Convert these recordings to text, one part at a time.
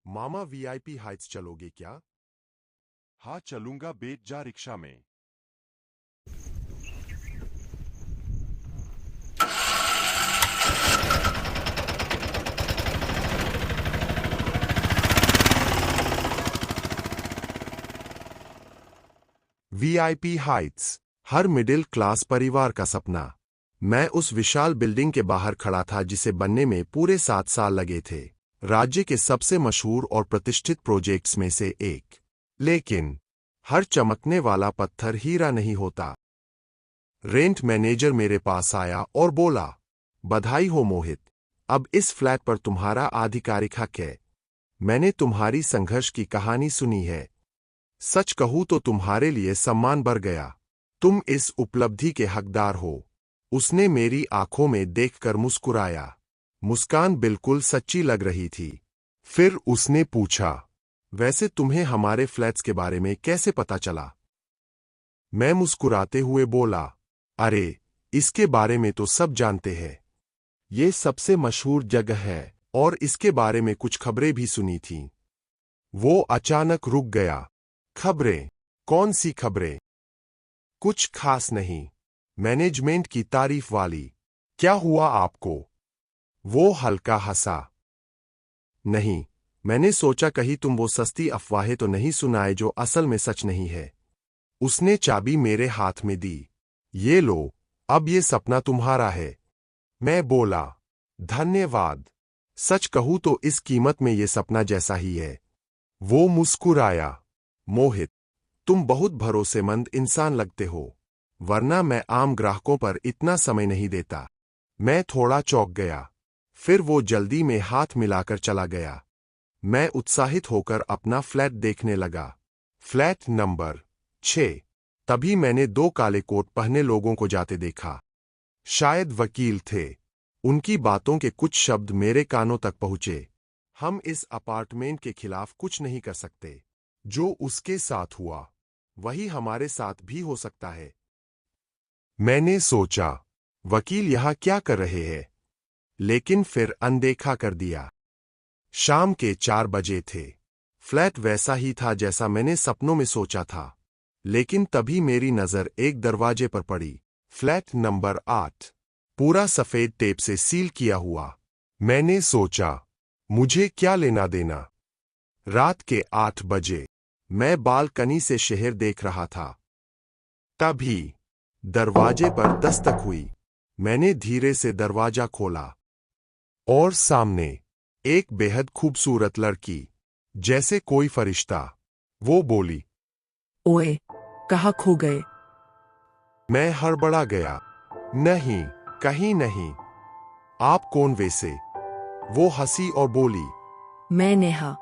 मामा VIP Heights चलोगे क्या? हाँ चलूंगा, बैठ जा रिक्शा में। वीआईपी हाइट्स, हर मिडिल क्लास परिवार का सपना। मैं उस विशाल बिल्डिंग के बाहर खड़ा था जिसे बनने में पूरे 7 साल लगे थे, राज्य के सबसे मशहूर और प्रतिष्ठित प्रोजेक्ट्स में से एक। लेकिन हर चमकने वाला पत्थर हीरा नहीं होता। रेंट मैनेजर मेरे पास आया और बोला, बधाई हो मोहित, अब इस फ्लैट पर तुम्हारा आधिकारिक हक है। मैंने तुम्हारी संघर्ष की कहानी सुनी है। सच कहूं तो तुम्हारे लिए सम्मान बढ़ गया। तुम इस उपलब्धि के हकदार हो। उसने मेरी आंखों में देखकर मुस्कुराया। मुस्कान बिल्कुल सच्ची लग रही थी। फिर उसने पूछा, वैसे तुम्हें हमारे फ्लैट्स के बारे में कैसे पता चला? मैं मुस्कुराते हुए बोला, अरे, इसके बारे में तो सब जानते हैं। ये सबसे मशहूर जगह है और इसके बारे में कुछ खबरें भी सुनी थीं। वो अचानक रुक गया। खबरें? कौन सी खबरें? कुछ खास नहीं। मैनेजमेंट की तारीफ वाली। क्या हुआ आपको? वो हल्का हंसा। नहीं, मैंने सोचा कहीं तुम वो सस्ती अफवाहें तो नहीं सुनाए जो असल में सच नहीं है। उसने चाबी मेरे हाथ में दी। ये लो, अब ये सपना तुम्हारा है। मैं बोला, धन्यवाद। सच कहूं तो इस कीमत में ये सपना जैसा ही है। वो मुस्कुराया। मोहित, तुम बहुत भरोसेमंद इंसान लगते हो, वरना मैं आम ग्राहकों पर इतना समय नहीं देता। मैं थोड़ा चौंक गया। फिर वो जल्दी में हाथ मिलाकर चला गया। मैं उत्साहित होकर अपना फ्लैट देखने लगा। Flat number 6। तभी मैंने 2 काले कोट पहने लोगों को जाते देखा। शायद वकील थे। उनकी बातों के कुछ शब्द मेरे कानों तक पहुंचे। हम इस अपार्टमेंट के खिलाफ कुछ नहीं कर सकते। जो उसके साथ हुआ, वही हमारे साथ भी हो सकता है। मैंने सोचा, वकील यहां क्या कर रहे हैं? लेकिन फिर अनदेखा कर दिया। शाम के 4 बजे थे। फ्लैट वैसा ही था जैसा मैंने सपनों में सोचा था। लेकिन तभी मेरी नजर एक दरवाजे पर पड़ी। Flat number 8। पूरा सफेद टेप से सील किया हुआ। मैंने सोचा, मुझे क्या लेना देना। रात के 8 बजे मैं बालकनी से शहर देख रहा था। तभी दरवाजे पर दस्तक हुई। मैंने धीरे से दरवाजा खोला और सामने एक बेहद खूबसूरत लड़की, जैसे कोई फरिश्ता। वो बोली, ओए, कहाँ खो गए? मैं हड़बड़ा गया। नहीं, कहीं नहीं। आप कौन वैसे? वो हंसी और बोली, मैं नेहा,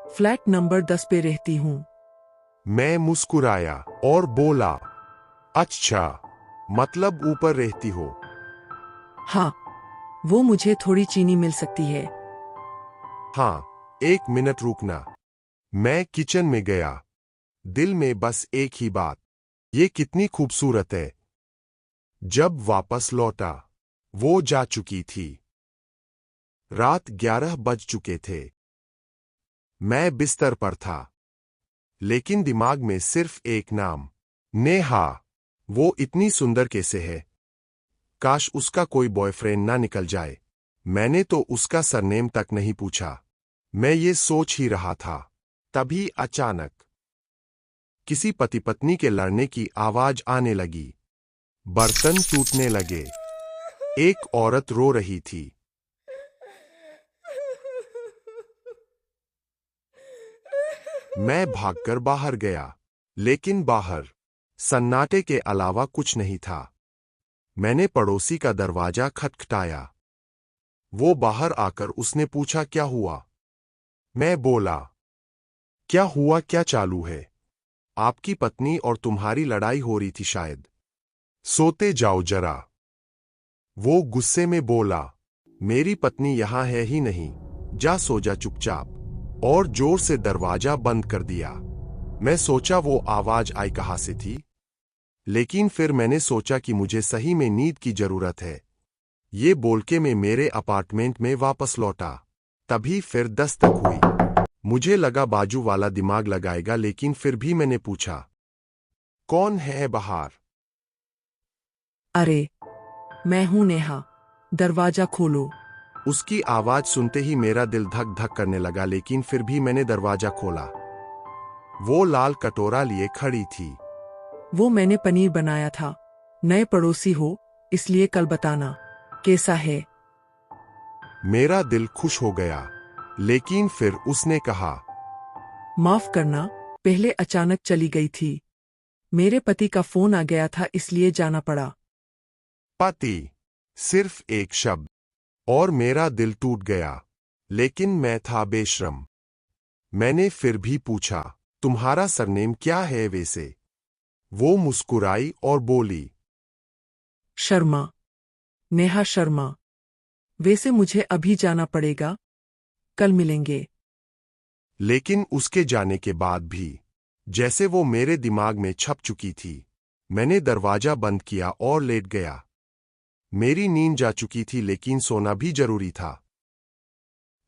फ्लैट नंबर 10 पे रहती हूँ। मैं मुस्कुराया और बोला, अच्छा, मतलब ऊपर रहती हो? हाँ, वो मुझे थोड़ी चीनी मिल सकती है? हाँ, 1 मिनट रुकना। मैं किचन में गया। दिल में बस एक ही बात, ये कितनी खूबसूरत है। जब वापस लौटा, वो जा चुकी थी। रात 11 बज चुके थे। मैं बिस्तर पर था, लेकिन दिमाग में सिर्फ एक नाम, नेहा। वो इतनी सुंदर कैसे है? काश उसका कोई बॉयफ्रेंड ना निकल जाए। मैंने तो उसका सरनेम तक नहीं पूछा। मैं ये सोच ही रहा था। तभी अचानक किसी पति पत्नी के लड़ने की आवाज आने लगी। बर्तन टूटने लगे। एक औरत रो रही थी। मैं भागकर बाहर गया, लेकिन बाहर सन्नाटे के अलावा कुछ नहीं था। मैंने पड़ोसी का दरवाजा खटखटाया। वो बाहर आकर उसने पूछा, क्या हुआ? मैं बोला, क्या हुआ, क्या चालू है? आपकी पत्नी और तुम्हारी लड़ाई हो रही थी शायद। सोते जाओ जरा। वो गुस्से में बोला, मेरी पत्नी यहां है ही नहीं, जा सो जा चुपचाप। और जोर से दरवाजा बंद कर दिया। मैं सोचा वो आवाज आई कहां से थी, लेकिन फिर मैंने सोचा कि मुझे सही में नींद की जरूरत है। ये बोल के मैं मेरे अपार्टमेंट में वापस लौटा। तभी फिर दस्तक हुई। मुझे लगा बाजू वाला दिमाग लगाएगा, लेकिन फिर भी मैंने पूछा, कौन है बाहर? अरे, मैं हूं नेहा, दरवाजा खोलो। उसकी आवाज सुनते ही मेरा दिल धक धक करने लगा, लेकिन फिर भी मैंने दरवाजा खोला। वो लाल कटोरा लिए खड़ी थी। वो मैंने पनीर बनाया था। नए पड़ोसी हो, इसलिए कल बताना कैसा है। मेरा दिल खुश हो गया, लेकिन फिर उसने कहा, माफ करना, पहले अचानक चली गई थी। मेरे पति का फोन आ गया था, इसलिए जाना पड़ा। पति, सिर्फ एक शब्द, और मेरा दिल टूट गया। लेकिन मैं था बेशर्म। मैंने फिर भी पूछा, तुम्हारा सरनेम क्या है वैसे? वो मुस्कुराई और बोली, शर्मा, नेहा शर्मा। वैसे मुझे अभी जाना पड़ेगा, कल मिलेंगे। लेकिन उसके जाने के बाद भी जैसे वो मेरे दिमाग में छप चुकी थी। मैंने दरवाजा बंद किया और लेट गया। मेरी नींद जा चुकी थी, लेकिन सोना भी जरूरी था।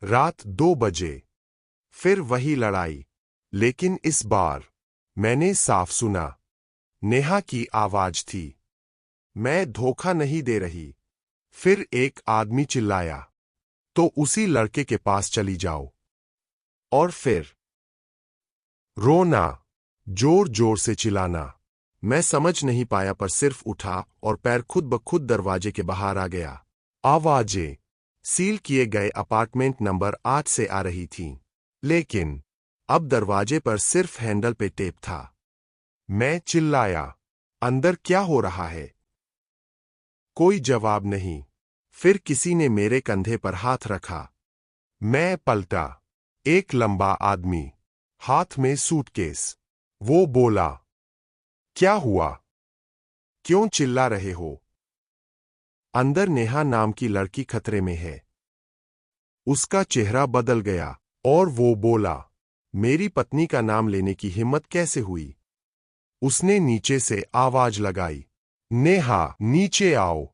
रात 2 बजे फिर वही लड़ाई, लेकिन इस बार मैंने साफ सुना। नेहा की आवाज थी, मैं धोखा नहीं दे रही। फिर एक आदमी चिल्लाया, तो उसी लड़के के पास चली जाओ। और फिर रोना, जोर जोर से चिल्लाना। मैं समझ नहीं पाया, पर सिर्फ उठा और पैर खुद ब खुद दरवाजे के बाहर आ गया। आवाजें सील किए गए अपार्टमेंट नंबर 8 से आ रही थीं, लेकिन अब दरवाजे पर सिर्फ हैंडल पे टेप था। मैं चिल्लाया, अंदर क्या हो रहा है? कोई जवाब नहीं। फिर किसी ने मेरे कंधे पर हाथ रखा। मैं पलटा। एक लंबा आदमी, हाथ में सूटकेस। वो बोला, क्या हुआ? क्यों चिल्ला रहे हो? अंदर नेहा नाम की लड़की खतरे में है। उसका चेहरा बदल गया और वो बोला, मेरी पत्नी का नाम लेने की हिम्मत कैसे हुई? उसने नीचे से आवाज लगाई, नेहा, नीचे आओ।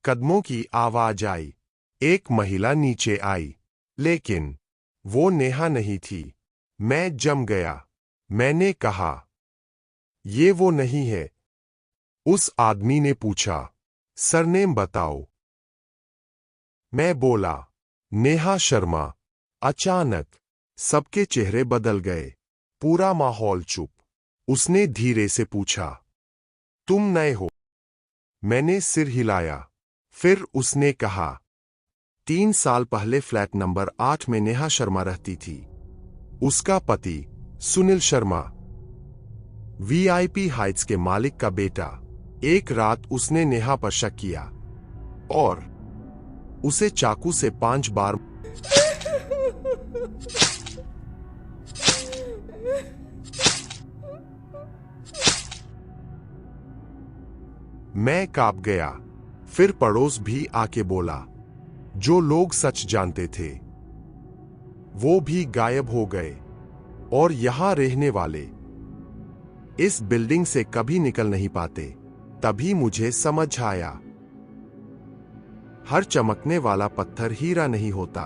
कदमों की आवाज आई। एक महिला नीचे आई, लेकिन वो नेहा नहीं थी। मैं जम गया। मैंने कहा, ये वो नहीं है। उस आदमी ने पूछा, सरनेम बताओ। मैं बोला, नेहा शर्मा। अचानक सबके चेहरे बदल गए। पूरा माहौल चुप। उसने धीरे से पूछा, तुम नए हो? मैंने सिर हिलाया। फिर उसने कहा, 3 साल पहले फ्लैट नंबर 8 में नेहा शर्मा रहती थी। उसका पति सुनील शर्मा, वीआईपी हाइट्स के मालिक का बेटा। एक रात उसने नेहा पर शक किया और उसे चाकू से 5 बार मैं कांप गया। फिर पड़ोस भी आके बोला। जो लोग सच जानते थे वो भी गायब हो गए, और यहां रहने वाले इस बिल्डिंग से कभी निकल नहीं पाते। तभी मुझे समझ आया, हर चमकने वाला पत्थर हीरा नहीं होता।